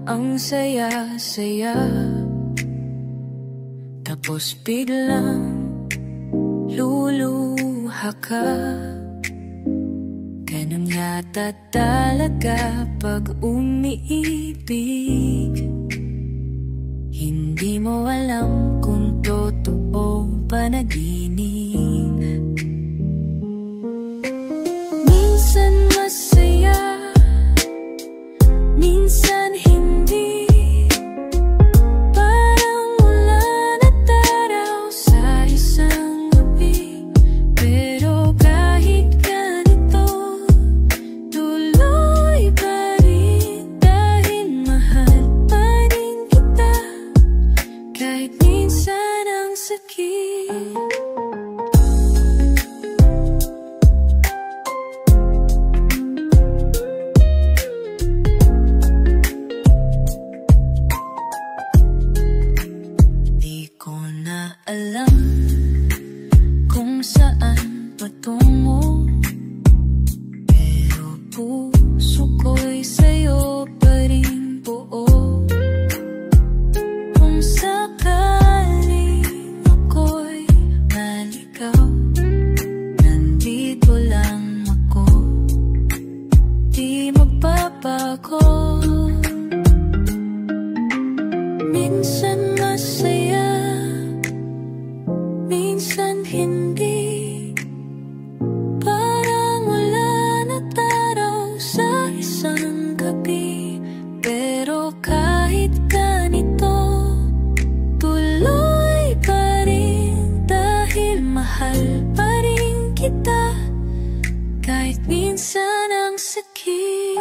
ang saya-saya, tapos biglang luluha ka. Ganun yata talaga pag umiibig. Hindi mo alam kung totoo panaginip. Minsan masaya, minsan hindi. Parang ulan at araw sa isang gabi. Pero kahit ganito, tuloy pa rin. Dahil mahal pa rin kita, kahit minsan ang sakit. Alam kung saan patungo, pero puso ko'y sa'yo pa rin buo. Kung sakaling ako'y maligaw, nandito lang ako, di magbabago. Minsan masaya, minsan hindi. Parang ulan at araw sa isang gabi. Pero kahit ganito, tuloy pa rin. Dahil mahal pa rin kita, kahit minsan ang sakit.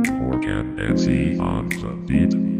Morgan Nancy on the beat.